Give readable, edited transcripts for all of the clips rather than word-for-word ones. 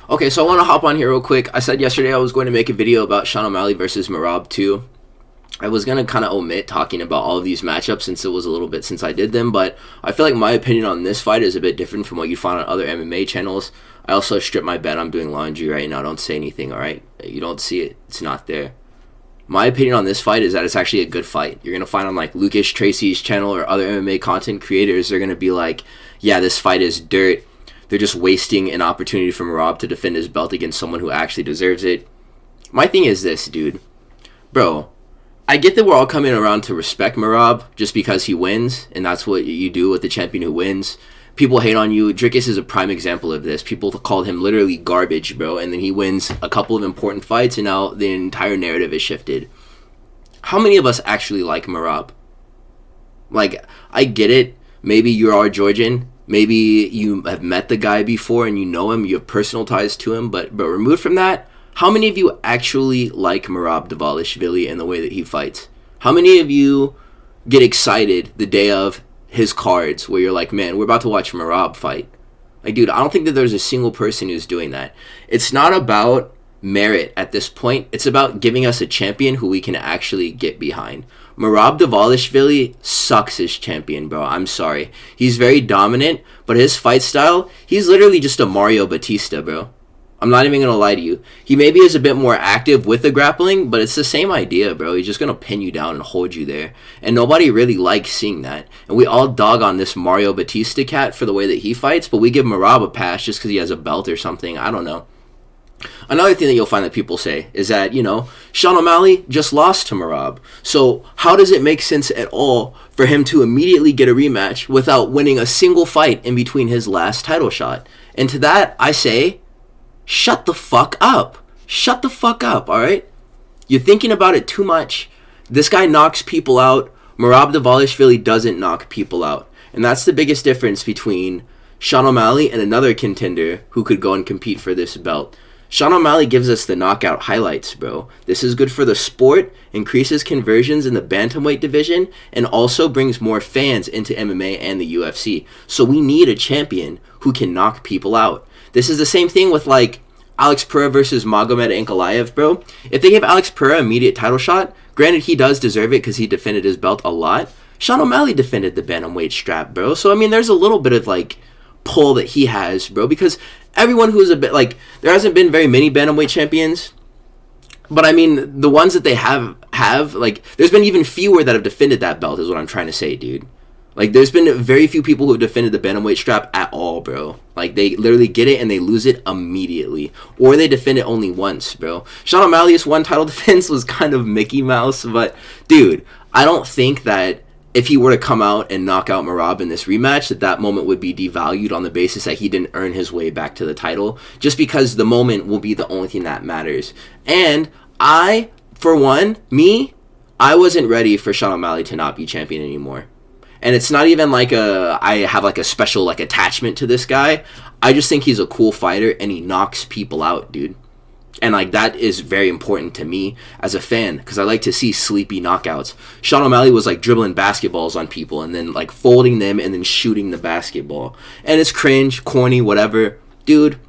Okay, so I want to hop on here real quick. I said yesterday I was going to make a video about Sean O'Malley versus Merab 2. I was going to kind of omit talking about all of these matchups since it was a little bit since I did them, but I feel like my opinion on this fight is a bit different from what you find on other MMA channels. I also stripped my bed. I'm doing laundry right now. Don't say anything, alright? You don't see it. It's not there. My opinion on this fight is that it's actually a good fight. You're going to find on like Lucas Tracy's channel or other MMA content creators, they're going to be like, yeah, this fight is dirt. They're just wasting an opportunity for Merab to defend his belt against someone who actually deserves it. My thing is this, dude. Bro, I get that we're all coming around to respect Merab just because he wins, and that's what you do with the champion who wins. People hate on you. Drickus is a prime example of this. People called him literally garbage, bro, and then he wins a couple of important fights, and now the entire narrative is shifted. How many of us actually like Merab? Like, I get it. Maybe you are Georgian. Maybe you have met the guy before and you know him. You have personal ties to him. But removed from that, how many of you actually like Merab Dvalishvili and the way that he fights? How many of you get excited the day of his cards where you're like, man, we're about to watch Merab fight? Like, dude, I don't think that there's a single person who's doing that. It's not about merit at this point. It's about giving us a champion who we can actually get behind. Merab Dvalishvili sucks as champion, bro. I'm sorry. He's very dominant, but his fight style, he's literally just a Mario Batista, bro. I'm not even going to lie to you. He maybe is a bit more active with the grappling, but it's the same idea, bro. He's just going to pin you down and hold you there. And nobody really likes seeing that. And we all dog on this Mario Batista cat for the way that he fights, but we give Merab a pass just because he has a belt or something. I don't know. Another thing that you'll find that people say is that, Sean O'Malley just lost to Merab. So how does it make sense at all for him to immediately get a rematch without winning a single fight in between his last title shot? And to that, I say, shut the fuck up. Shut the fuck up, alright? You're thinking about it too much. This guy knocks people out. Merab Dvalishvili doesn't knock people out. And that's the biggest difference between Sean O'Malley and another contender who could go and compete for this belt. Sean O'Malley gives us the knockout highlights, bro. This is good for the sport, increases conversions in the bantamweight division, and also brings more fans into MMA and the UFC. So we need a champion who can knock people out. This is the same thing with, like, Alex Pereira versus Magomed Ankalaev, bro. If they give Alex Pereira an immediate title shot, granted he does deserve it because he defended his belt a lot, Sean O'Malley defended the bantamweight strap, bro. So, I mean, there's a little bit of, like, pull that he has, bro, because everyone who's a bit, like, there hasn't been very many bantamweight champions, but I mean, the ones that they have, like, there's been even fewer that have defended that belt is what I'm trying to say, dude. Like, there's been very few people who have defended the bantamweight strap at all, bro. Like, they literally get it and they lose it immediately, or they defend it only once, bro. Sean O'Malley's one title defense was kind of Mickey Mouse, but, dude, I don't think that if he were to come out and knock out Merab in this rematch, that moment would be devalued on the basis that he didn't earn his way back to the title, just because the moment will be the only thing that matters. And I, for one, I wasn't ready for Sean O'Malley to not be champion anymore. And it's not even like I have like a special like attachment to this guy. I just think he's a cool fighter and he knocks people out, dude. And, like, that is very important to me as a fan because I like to see sleepy knockouts. Sean O'Malley was, like, dribbling basketballs on people and then, like, folding them and then shooting the basketball. And it's cringe, corny, whatever. Dude,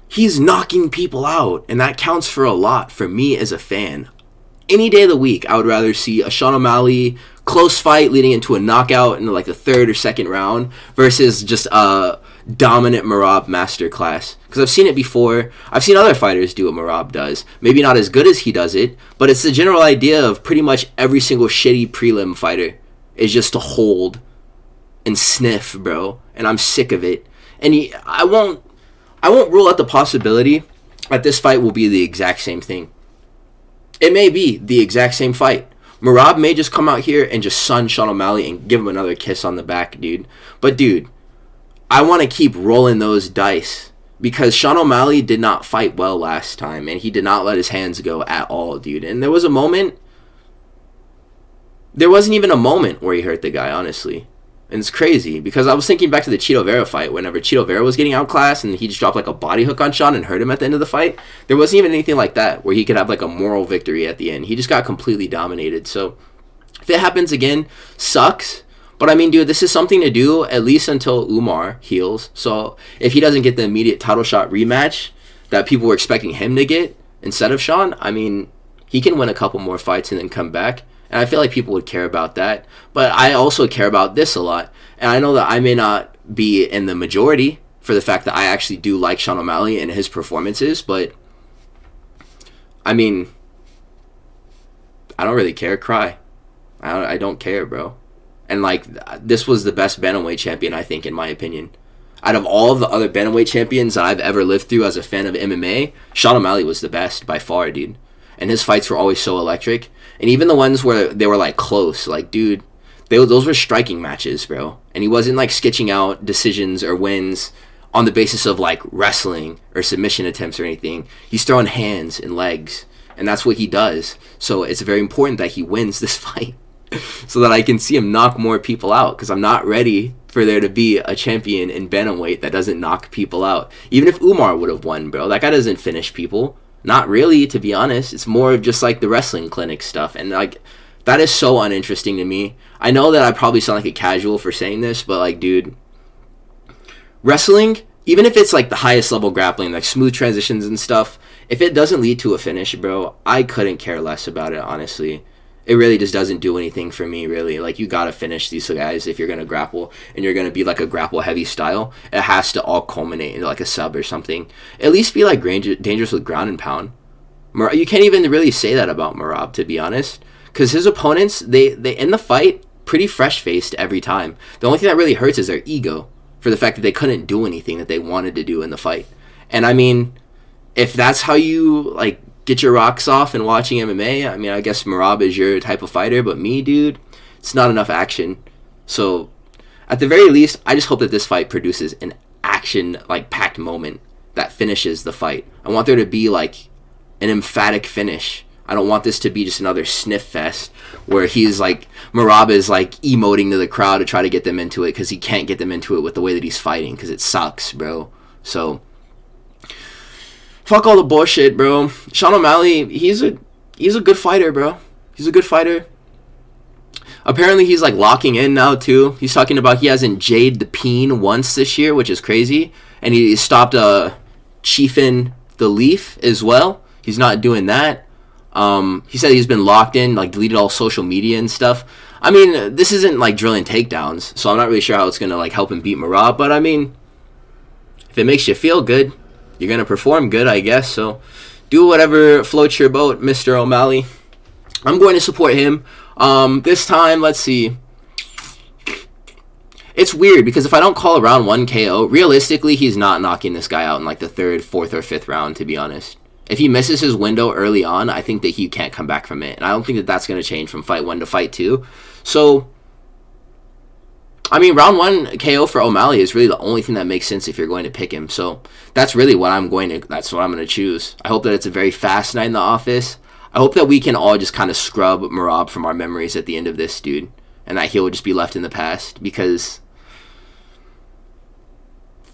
he's knocking people out, and that counts for a lot for me as a fan. Any day of the week, I would rather see a Sean O'Malley close fight leading into a knockout in, like, the third or second round versus just a dominant Merab masterclass. Because I've seen it before. I've seen other fighters do what Merab does. Maybe not as good as he does it, but it's the general idea of pretty much every single shitty prelim fighter is just to hold and sniff, bro. And I'm sick of it. And I won't rule out the possibility that this fight will be the exact same thing. It may be the exact same fight. Merab may just come out here and just sun Sean O'Malley and give him another kiss on the back, dude. But, dude, I want to keep rolling those dice because Sean O'Malley did not fight well last time, and he did not let his hands go at all, dude. And there was a moment, there wasn't even a moment where he hurt the guy, honestly. And it's crazy, because I was thinking back to the Chito Vera fight, whenever Chito Vera was getting outclassed, and he just dropped, like, a body hook on Sean and hurt him at the end of the fight. There wasn't even anything like that, where he could have, like, a moral victory at the end. He just got completely dominated. So, if it happens again, sucks. But I mean, dude, this is something to do at least until Umar heals. So if he doesn't get the immediate title shot rematch that people were expecting him to get instead of Sean, I mean, he can win a couple more fights and then come back. And I feel like people would care about that. But I also care about this a lot. And I know that I may not be in the majority for the fact that I actually do like Sean O'Malley and his performances. But, I mean, I don't really care. Cry. I don't care, bro. And, like, this was the best bantamweight champion, I think, in my opinion. Out of all of the other bantamweight champions that I've ever lived through as a fan of MMA, Sean O'Malley was the best by far, dude. And his fights were always so electric. And even the ones where they were, like, close, like, dude, those were striking matches, bro. And he wasn't, like, sketching out decisions or wins on the basis of, like, wrestling or submission attempts or anything. He's throwing hands and legs, and that's what he does. So it's very important that he wins this fight so that I can see him knock more people out, because I'm not ready for there to be a champion in bantamweight that doesn't knock people out. Even if Umar would have won, bro, that guy doesn't finish people. Not really, to be honest. It's more of just like the wrestling clinic stuff, and like that is so uninteresting to me. I know that I probably sound like a casual for saying this, but like, dude, wrestling, even if it's like the highest level grappling, like smooth transitions and stuff, if it doesn't lead to a finish, bro, I couldn't care less about it, honestly. It really just doesn't do anything for me, really. Like, you gotta finish these guys if you're gonna grapple, and you're gonna be like a grapple heavy style. It has to all culminate into like a sub or something. At least be like dangerous with ground and pound. You can't even really say that about Merab, to be honest, because his opponents, they end the fight pretty fresh faced every time. The only thing that really hurts is their ego for the fact that they couldn't do anything that they wanted to do in the fight. And I mean, if that's how you like get your rocks off in watching MMA, I mean, I guess Merab is your type of fighter, but me, dude, it's not enough action. So, at the very least, I just hope that this fight produces an action, like, packed moment that finishes the fight. I want there to be, like, an emphatic finish. I don't want this to be just another sniff fest where he's, like, Merab is, like, emoting to the crowd to try to get them into it because he can't get them into it with the way that he's fighting because it sucks, bro. So, fuck all the bullshit, bro. Sean O'Malley, he's a good fighter, bro. He's a good fighter. Apparently, he's like locking in now too. He's talking about he hasn't Jade the Peen once this year, which is crazy. And he stopped Chiefin the Leaf as well. He's not doing that. He said he's been locked in, like deleted all social media and stuff. I mean, this isn't like drilling takedowns, so I'm not really sure how it's gonna like help him beat Merab. But I mean, if it makes you feel good, you're going to perform good, I guess. So do whatever floats your boat, Mr. O'Malley. I'm going to support him. This time, let's see. It's weird because if I don't call a round 1 KO, realistically, he's not knocking this guy out in like the 3rd, 4th, or 5th round, to be honest. If he misses his window early on, I think that he can't come back from it. And I don't think that that's going to change from fight 1 to fight 2. So, I mean, round 1 KO for O'Malley is really the only thing that makes sense if you're going to pick him. So that's really what I'm going to choose. I hope that it's a very fast night in the office. I hope that we can all just kind of scrub Merab from our memories at the end of this, dude. And that he'll just be left in the past, because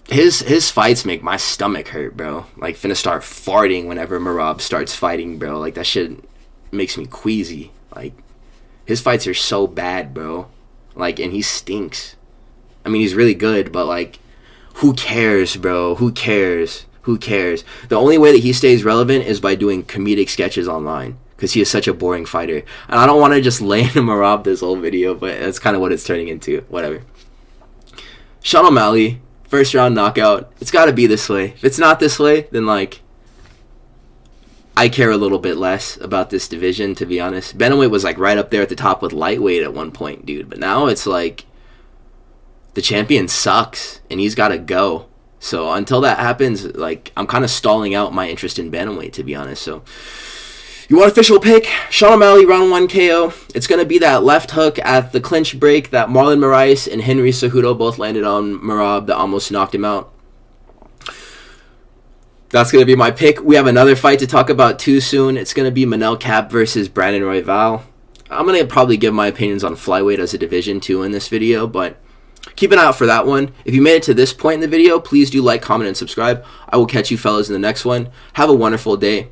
his fights make my stomach hurt, bro. Like, finna start farting whenever Merab starts fighting, bro. Like, that shit makes me queasy. Like, his fights are so bad, bro. Like, and he stinks. I mean, he's really good, but, like, who cares, bro? Who cares? Who cares? The only way that he stays relevant is by doing comedic sketches online, because he is such a boring fighter. And I don't want to just lay into Merab this whole video, but that's kind of what it's turning into. Whatever. Sean O'Malley, first round knockout. It's got to be this way. If it's not this way, then, like, I care a little bit less about this division, to be honest. Bantamweight was like right up there at the top with lightweight at one point, dude. But now it's like the champion sucks and he's got to go. So until that happens, like, I'm kind of stalling out my interest in bantamweight, to be honest. So you want official pick? Sean O'Malley, round 1 KO. It's going to be that left hook at the clinch break that Marlon Moraes and Henry Cejudo both landed on Merab that almost knocked him out. That's going to be my pick. We have another fight to talk about too soon. It's going to be Manel Kape versus Brandon Royval. I'm going to probably give my opinions on flyweight as a division too in this video, but keep an eye out for that one. If you made it to this point in the video, please do like, comment, and subscribe. I will catch you fellas in the next one. Have a wonderful day.